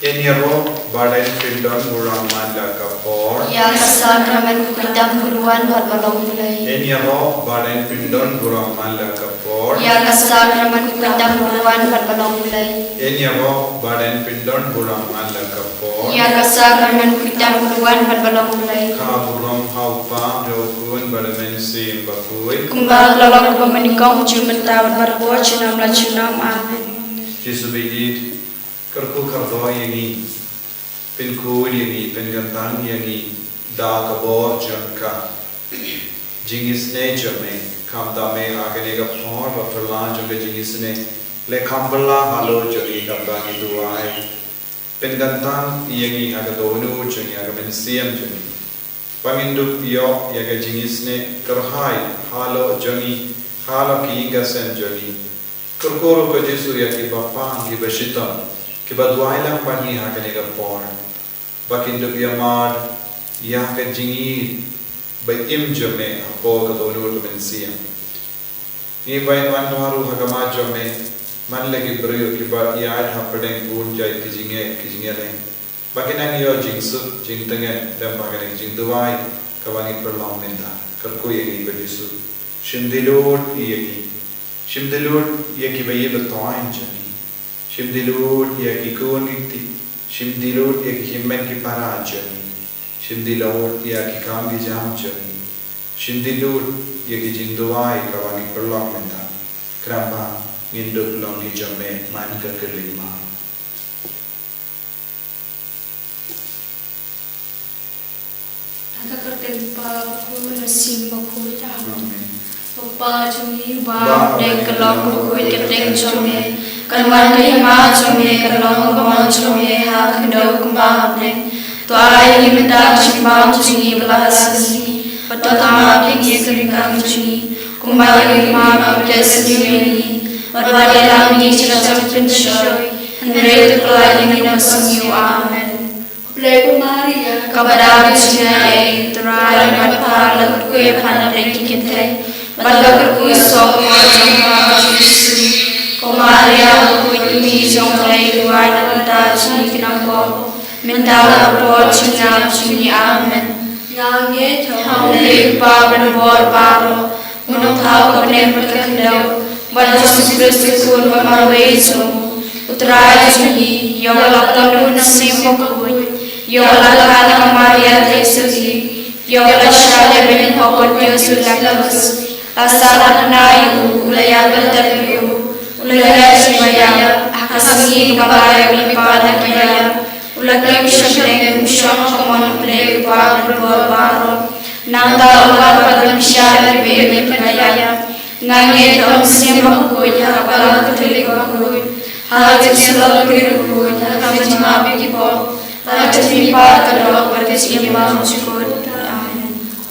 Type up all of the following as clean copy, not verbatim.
Eniaro badan pindon burang manda kapor. Ya sakramen kuitam buruan balbalong mulai. Eniaro badan pindon burang manda kapor. Ya sakramen kuitam buruan balbalong mulai. Eniaro badan pindon burang manda kapor. Ya sakramen kuitam buruan balbalong mulai. Ka burang haupa jokun badamen sim bakui. Kumbal lalong pemanikong jumentawan barbo cunam la cunam amen. Jesu bidit kerku kerdo yangi pinku yangi pengantan yangi da kabor jangka jingis ne jame kam dame agane ga phor ba perlan jangka jingis ne le kambala halo jari dabba ni duai pengantan yangi aga donu jangi aga men siam jangi pamindu yo yaga jingis ne kerhai halo jangi halo ki ga sen jangi kerkoro ko Jesu yaki bapa ngi bashita कि बदवाई लंग पानी यहाँ के नेगर पौन बाकिंदु बियामार यहाँ के जिंगी बइम जमे अपो का दोनों रुमेंसिया ये बाइन वन तुम्हारू हकमा जमे मन लगी बरियो कि बात याद हपड़े गुण जाए कि जिंगे ले बाकी नंग यो जिंगसु जिंगतंगे दम बागने जिंगदुवाई कवानी पर लाउमेंदा कर कोई ये बजिसु शिमदिलोट ये कि बये बताएं जमी Shimdilud ya ki kuniti, Shimdilud ya ki himmen ki parajani, Shimdilud ya ki kambi jamjani, Shimdilud ya ki jinduwai kawani perlong menta, Kramba nginduk long ki jame man ka kelima. Ada kertempa ku menesim baku jam. Papa cumi ba dek kelong ku keteng cumi. Kanwan kehima cumi kelong kemon cumi ha kendau kembang dek. Tuai minta cimbang cumi belas sini. Pertama kini keringkang cumi. Kumbang kehima belas cumi. Berwadi lami cerita pencoy. Henry terkelai ini nasunyu amen. Leku Maria kepada cumi terai matpar lagu kue panas dek kita. Bala kue sok macam Yesus. Maria kuitumi jonglei luar nanta cuni kenako mentala bor cuna cuni amen nyange thaule pa berbor baro unong thau kapne berkendau bala Yesus Kristus kun marwei cum utrai cuni yola kapun nasim kui yola kana Maria Yesusi yola shale ben hokon Yesus lakas asal nayu ulaya bertabiu Ulaya Shimaya, Akasmi Kabaya Vipada Kaya, Ulakim Shakre, Musham Common Play, Barbaro, Nanda Padam Shari Baby Kaya, Nanget on Simakuya, Balakutiliku, Halatisla Kiru, Halatima Bikipo, Halatima Kado, but this Imam Chukut.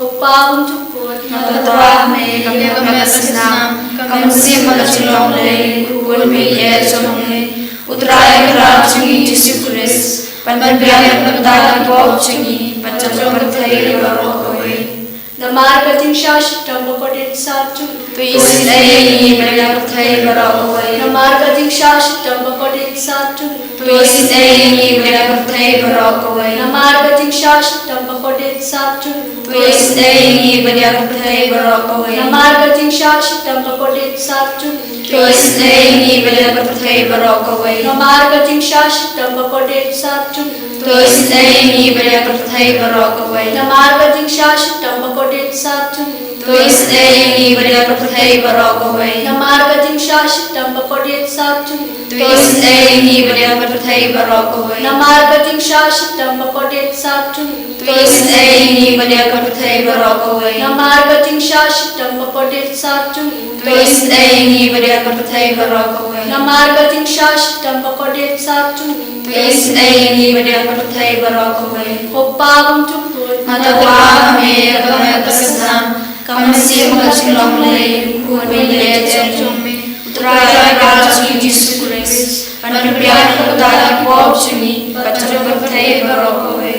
Opam Chukut, Nata me, Kamyamasna. Kamsi malachulong lay kukul mi yechong lay utray krab cungi Yesus Kristus panbiyang pagdalang po cungi pacang pertay barokaway namar kating shash tambo kotit sa cungi tuis ay ibrang pertay barokaway namar kating shash tambo kotit sa cungi tuis ay ibrang pertay barokaway namar kating shash tambo kotit sa cungi tuis ay ibrang pertay barokaway namar kating shash tambo kotit sa cungi tuis ay ibrang pertay barokaway namar kating shash tambo kotit sa cungi tuis ay ibrang pertay barokaway namar kating shash tambo kotit sa cungi tuis ay ibrang pertay barokaway namar kating shash tambo kotit sa cungi tuis ay ibrang pertay barokaway namar kating shash tambo kotit sa cungi tuis ay ibrang pertay barokaway namar kating shash tambo kotit sa cungi tuis ay ibrang pertay barokaway namar kating shash tambo kotit sa cungi tuis ay ibrang pertay barokaway opagum cukut matawa me agama kasam kamasi magachulong lay kuwili jummi utray rajmi Yesus Kristus panbiyang pagdalang po cuni pacang pertay barokaway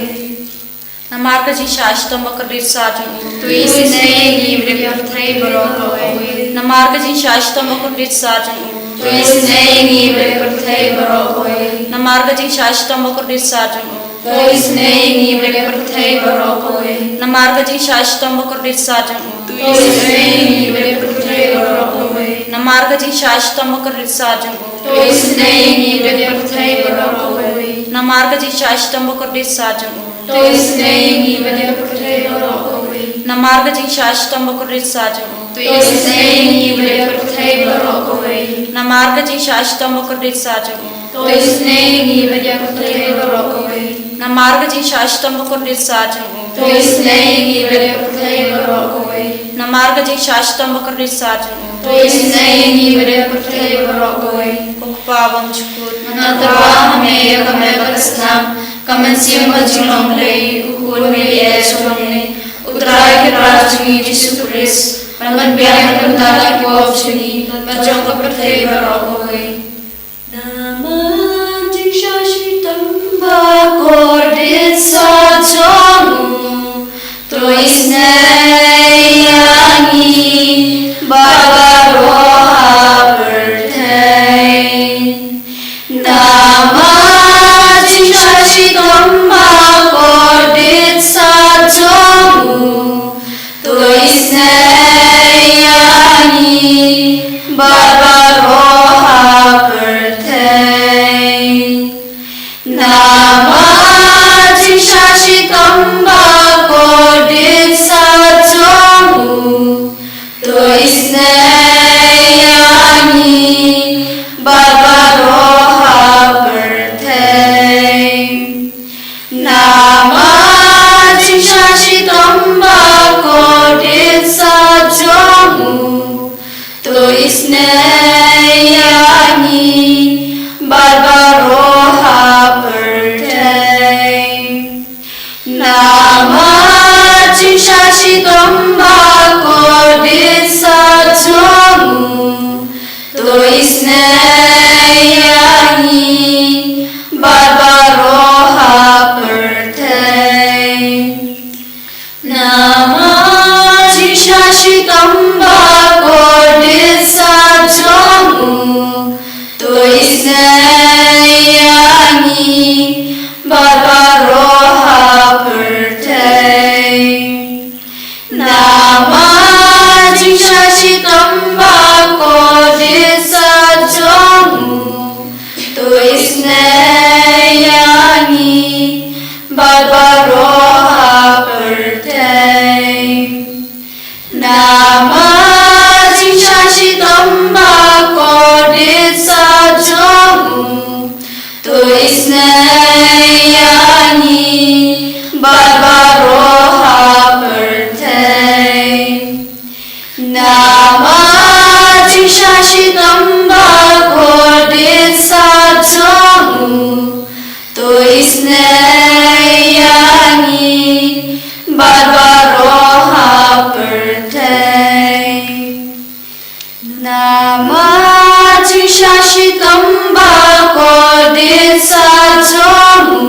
namar kating shash tambo kotit sa cungi tuis ay ibrang pertay barokaway namar kating shash tambo kotit sa cungi tuis ay ibrang pertay barokaway Namarga jing shashtam bakurdit sajung. Tois nei bele perthai barokowe. Namarga jing shashtam bakurdit sajung. Tois nei bele perthai barokowe. Namarga jing shashtam bakurdit sajung. Tois nei bele perthai barokowe. Namarga jing shashtam bakurdit sajung. Tois nei bele perthai barokowe. Namarga jing shashtam bakurdit sajung. Tois nei bele perthai barokowe. Namarga jing shashtam bakurdit sajung. Tois nei bele perthai barokowe. Namarga jing shashtam bakurdit sajung. Tois nei bele perthai barokowe. Namarga jing shashtam bakurdit sajung. Tois nei bele perthai barokowe. Kokpabang chukut. Natawa hame kame bakasnam. Kaman siyang majulong lay. Ukul me yesong ne. Utray kirajungi Jisu Christ. Naman biyahe pagdala ko opsuni. Majong kaperthai barokowe. Naman jing shashitam bakordit sajamu. Tois nei yangi babaroha perthai. Naman jing shashitam bakordit sajamu. Tois nei yangi babaroha perthai. Naman jing shashitam bakordit sajamu. Tois nei yangi babaroha perthai. Naman jing shashitam bakordit sajamu. Tois nei yangi babaroha perthai. Naman jing shashitam bakordit sajamu. Tois nei yangi babaroha perthai. Naman jing shashitam bakordit sajamu. Tois nei yangi babaroha perthai. Naman jing shashitam bakordit sajamu. Tois nei yangi babaroha perthai. Naman jing shashitam bakordit sajamu. Tois nei yangi babaroha perthai. Naman jing shashitam bakordit sajamu. Tois nei yangi babaroha perthai. Naman jing shashitam bakordit sajamu.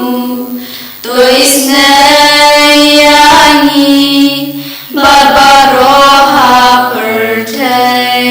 Tois nei yangi babaroha perthai.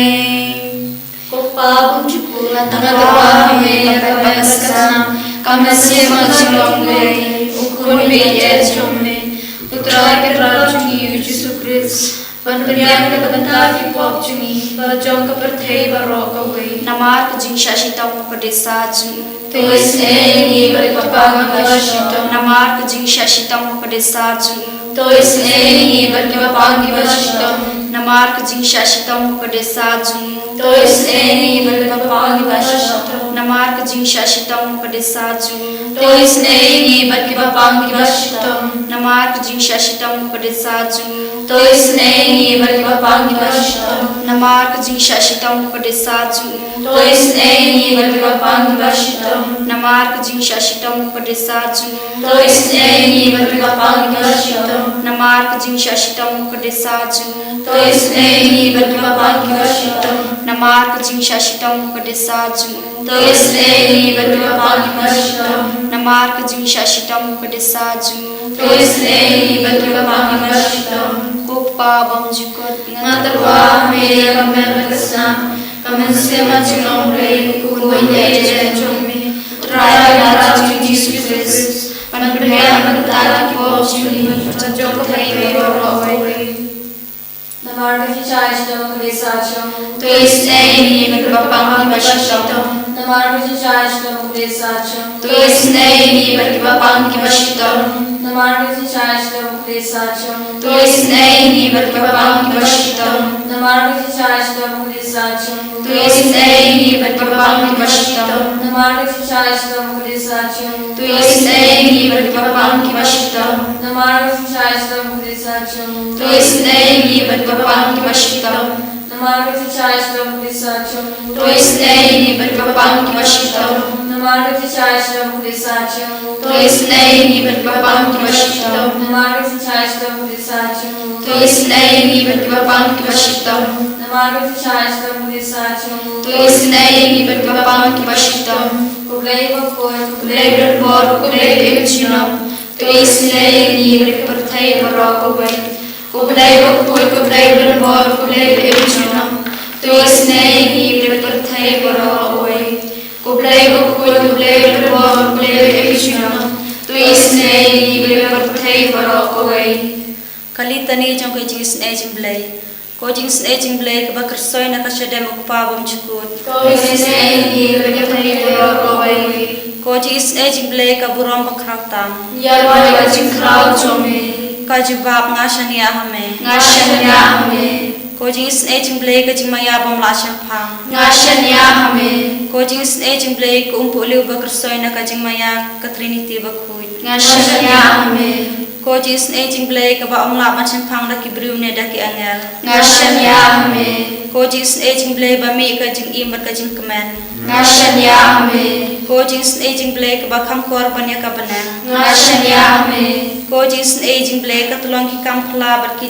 Kokpabang chukut. Natawa hame kame bakasnam. Kaman siyang majulong lay. Ukul me yesong ne. Utray kirajungi Jisu Christ. Panpariyan ka pagdala ko opsuni. Majong kaperthai barokowe. Namarga jing shashitam bakurdit sajung. Tois nei bele papang bashitam. Namarga jing shashitam bakurdit sajung. Tois nei bele papang bashitam. Namarga jing shashitam bakurdit sajung. Tois nei bele papang bashitam. Namarga jing shashitam bakurdit sajung. Tois nei bele papang bashitam. Namarga jing shashitam bakurdit sajung. Tois nei bele papang bashitam. Namarga jing shashitam bakurdit sajung. Tois nei bele papang bashitam. Namarga jing shashitam bakurdit sajung. Tois nei bele papang bashitam. Namarga jing shashitam bakurdit sajung. Tois nei bele papang bashitam. Namarga jing shashitam bakurdit sajung. Tois nei bele papang bashitam. Namarga jing shashitam bakurdit sajung. Tois nei bele papang bashitam. Kokpabang chukut. Natawa hame kame bakasnam. Kaman siyang majulong lay. Ukul me yesong ne. Utray Chashtam Kudesacham, Tuis nei berkebapang kibashitam, Namarvati Chashtam Kudesacham, Tuis nei berkebapang kibashitam, Namarvati Chashtam Kudesacham, Tuis nei berkebapang kibashitam, Namarvati Chashtam Kudesacham, Tuis nei berkebapang kibashitam, Namarvati Chashtam Kudesacham, Tuis nei berkebapang kibashitam, Namarvati Chashtam Kudesacham, Tuis nei berkebapang kibashitam, Namarvati Chashtam Kudesacham, Tuis nei berkebapang kibashitam, Namarvati Chashtam Kudesacham, Tuis nei berkebapang kibashitam, Namarvati Chashtam Kudesacham, Tuis nei berkebapang kibashitam, Namarvati Chashtam Kudesacham, Tuis nei berkebapang kibashitam, Kublai Bakoi, Kublai berbor, kublai berjunam, Tuis nei berkepertai berokowai, Kublai bakoi, kublai berbor, kublai berjunam, Tuis nei berkepertai berokowai, Kublai bakoi, kublai berbor, kublai berjunam, Tuis nei berkepertai berokowai. Kalitani jong ko jing sne jing blay ko jing sne jing blay ka bakar soy na kasyadem ko pa bom chukut Tuis nei berkepertai berokowai, ko jing sne jing blay ka burom bakrak tam Yarwai kajing krau chome, ka jubab ngashan ya hame Ngashan ya hame, ko jing sne jing blay ka jing maya bom la shampang Ngashan ya hame, ko jing sne jing blay ko umpu liu bakar soy na ka jing maya ka trinity bakhuy Ngashan ya hame, ko jing sne jing blay ka ba om la ban shampang da ki briu ne da ki angel Ngashan ya hame, ko jing sne jing blay ba mi ka jing im ka jing kemen Ngashan ya hame, ko jing sne jing blay ka ba kham kor ban ya ka banan Ngashan ya hame, ko jing sne jing blay ka tulong ki kam phla bar ki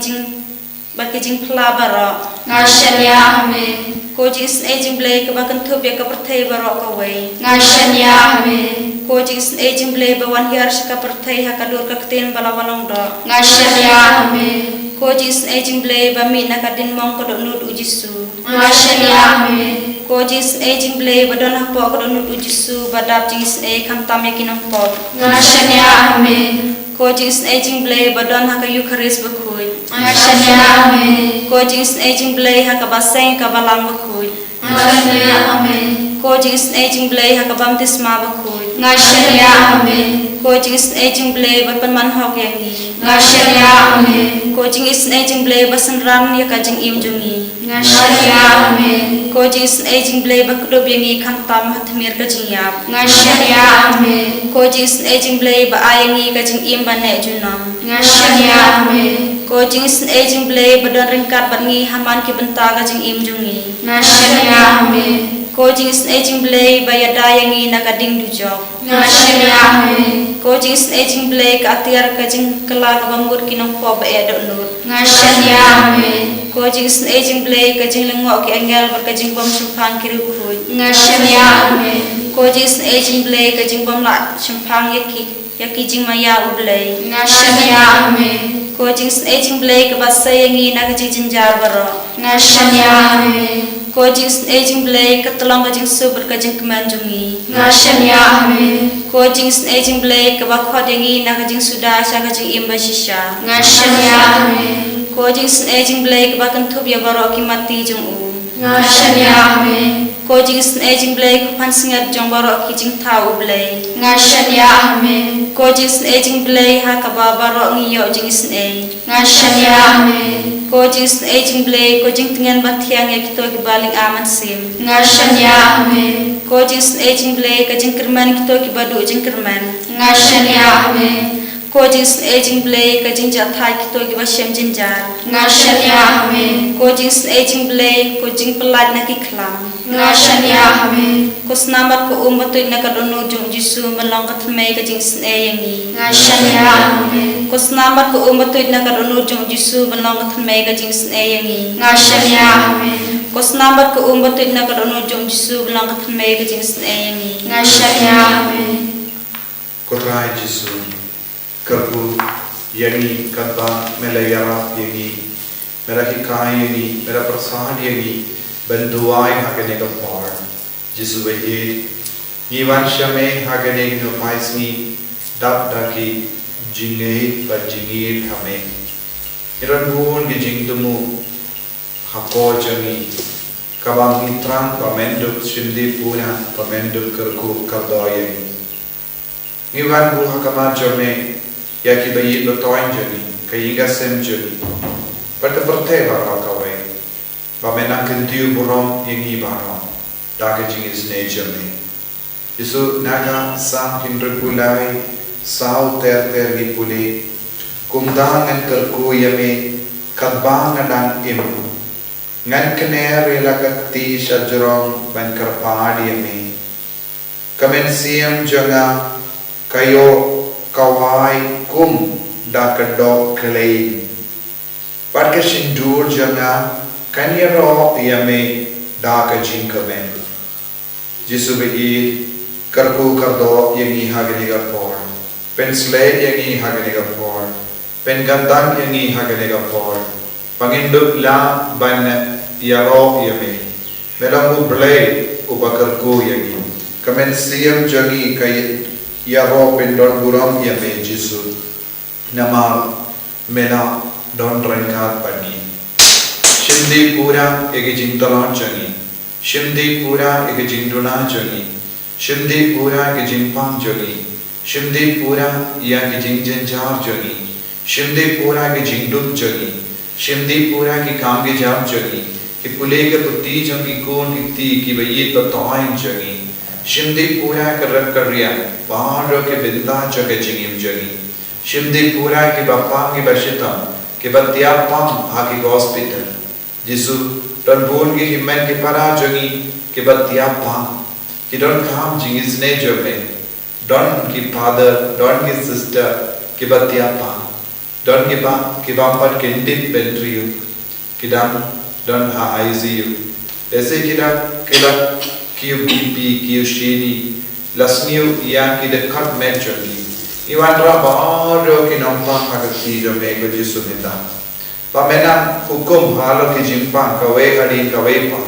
jing phla baro Ngashan ya hame, ko jing sne jing blay ka ba kan thup ya ka perthai baro ka wei Ngashan ya hame, ko jing sne jing blay ba wan yar ka perthai ha ka dur ka kten bala walong do Ngashan ya hame, ko jing sne jing blay ba mi na ka din mong ko do nut ujisu Ngashan ya hame, ko jing sne jing blay ba don ha po ko do nut ujisu ba dap jing sne kam tam ya kinong po Ngashan ya hame, ko jing sne jing blay ba don ha ka eucharist ba khuy Ngashan ya hame, ko jing sne jing blay ha ka ba seng ka balang ba khuy Ngashan ya hame, ko jing sne jing blay ha ka baptisma ba khuy Ngashan ya hame, ko jing sne jing blay ba pan man hok yang ni Ngashan ya hame, ko jing sne jing blay ba sanran ya ka jing im jungi Ngashan ya hame, ko jing sne jing blay ba kudob yang ni kham tam hathmir ka jing yap Ngashan ya hame, ko jing sne jing blay ba ayang ni ka jing im ba ne junam Ngashan ya hame, ko jing sne jing blay ba don ringkat ba ngi haman ki benta ka jing im jungi Ngashan ya hame, ko jing sne jing blay ba ya dayang ni na ka ding dujok Ngashan ya hame, ko jing sne jing blay ka atiar ka jing kala ka bamur kinong po ba e do nur Ngashan ya hame, ko jing sne jing blay ka jing lengok ki angel bar ka jing bom shumpang ki rukhuy Ngashan ya hame, ko jing sne jing blay ka jing bom la shumpang ya ki jing maya ublay Ngashan ya hame, ko jing sne jing blay ka ba sayangi na ka jing jinjar baro Ngashan ya hame, ko jing sne jing blay ka tolong ka jing subur ka jing keman jungi Ngashan ya hame, ko jing sne jing blay ka ba khod yangi na ka jing suda sha ka jing imba shisha Ngashan ya hame, ko jing sne jing blay ka ba kan thup ya baro ki mati jung u Ngashan ya hame, ko jing sne jing blay ka phan singat jong baro ki jing thau blay Ngashan ya hame, ko jing sne jing blay ha ka ba baro ngi yo jing sne Ngashan ya hame, ko jing sne jing blay ko jing tengen ba thiang ya ki to ki baling aman sim Ngashan ya hame, ko jing sne jing blay ka jing kerman ki to ki badu jing kerman Ngashan ya hame, ko jing sne jing blay ka jing ja thai ki to ki ba shem jinjar Ngashan ya hame, ko jing sne jing blay ko jing pelaj na ki khlam Ngashan ya hame, ko snamat ko batui na ka donu jung jisu malong ka thmei ka jing sne yangi Ngashan ya hame, ko snamat ko batui na ka donu jung jisu malong ka thmei ka jing sne yangi Ngashan ya hame, ko snamat ko batui na ka donu jung jisu malong ka thmei ka jing sne yangi Ngashan ya hame, Kotrai Jisu Karbu yangi katba mela yara yangi mera hikai yangi mera prasad yangi benduai hakene ka par Jisu baye ni vansha me hakene no paisni dap daki jinge ba jingir hame iran gun ge jingdumu hako jangi kabang itrang pamenduk shimdi pura pamenduk kerku kardoye ngiwan bu hakama jome ya ki bayi betoin jangi kayiga sem jangi pada berte bakal kawai bamena kentiu burom yengi barom daga jingis ne jame Isu naga sang hindrepulai sau ter gi puli kumdangan kerku yame kadbang adang im ngan kene rela kakti shajrong ban karpadi yame kamen siam janga kayo kawai kum dakadok klei parke sindur janga kanyaro yame daka jingkamen Jisu begi Karku kardo yengi hagani gapor, pen sled yengi hagani gapor, pen gandang yengi hagani gapor, panginduk la ban yaro yemi, melamu blay ubakarku yengi, kamen siam jangi kay yaro pen don buram yemi Jisu, namar mena don rengkat pani, shimdi pura egi jintalan jangi, shimdi pura egi jinduna jangi. Shimdi pura ke jimpang jogi, Shimdi pura ya ke jingjenjar jogi, Shimdi pura ke jingdup jogi, Shimdi pura ke kam ke jab jogi, Ki pule ke putti jogi kon ikti ki bayi batoin jogi, Shimdi pura ke rakkarya, Bahar ke binta jogi jingim jogi, Shimdi pura ke bapang ke bashitam, Ke batya pang ha ke hospital, Jisu don bon ke himmen ke para jogi, Ke batya pang, Ki don kam jingis ne jome, don ki father, don ki sister, ki batya pa, don ki bampat kendit bentriyu, ki don ha ICU. Ese kila kiu BP, kiu shini, lasniu ya ki de kat menjoni. Iwan ra baado ki nompa hakati jome ko Jisu minta. Pamena hukum halo ki jimpa kawe adi kawe pa,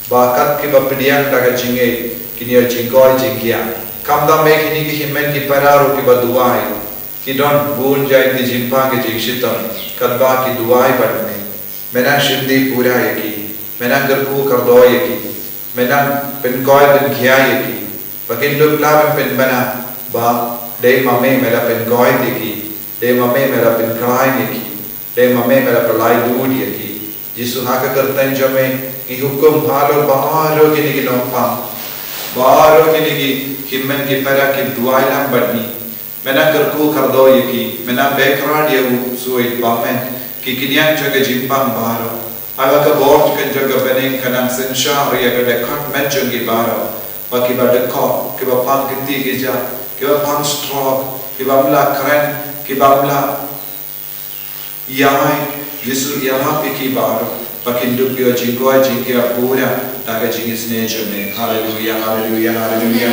bakat ki bapediang daga jinge, Kini jingkoi jingkia, kamda me kini ki himmen ki pararu ki baduai, ki don bun jai ki jimpa ki jingshitam, kadba ki duai badme, mena shimdi pura yaki, mena garku kardo yaki, mena penkoi ben kia yaki, pakinduk laban pen bana, ba de mame mera penkoi yaki, de mame mera penkai yaki, de mame mera pelai dud yaki, Jisu haka kartan jame, ki hukum halo baharo kini ki nompang, Baru kini himmen ki para ki duai lam badni, mena kerku kardo yaki, mena bekra dia suai pamen, ki kinian jaga jimpang baru, ala ka bort kan jaga bening kanang sensha ria ka dekat menjung ki baru, baki badekok, ki bapang kiti kija, ki bapang stroke, ki bamla keren, ki bamla yai, Yesu yaha ki baru. Pakinduk yo jingkoi jingkia pura daga jingis ne jome haleluya haleluya haleluya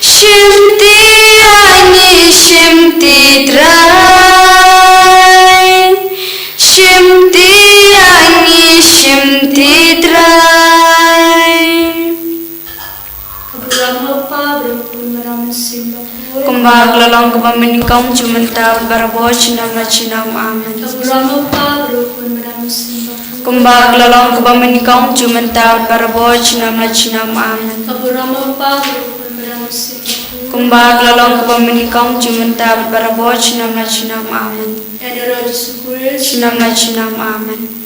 Shimti menikam jumenta baraboch nam lachinam amen. Kaburama pabro kun meramusimba. Kumbag lalong kaba menikam jumenta baraboch nam lachinam amen. Kaburama pabro kun meramusimba. Kumbag lalong kaba menikam jumenta baraboch nam lachinam amen. Edero disukure. Chinam lachinam amen.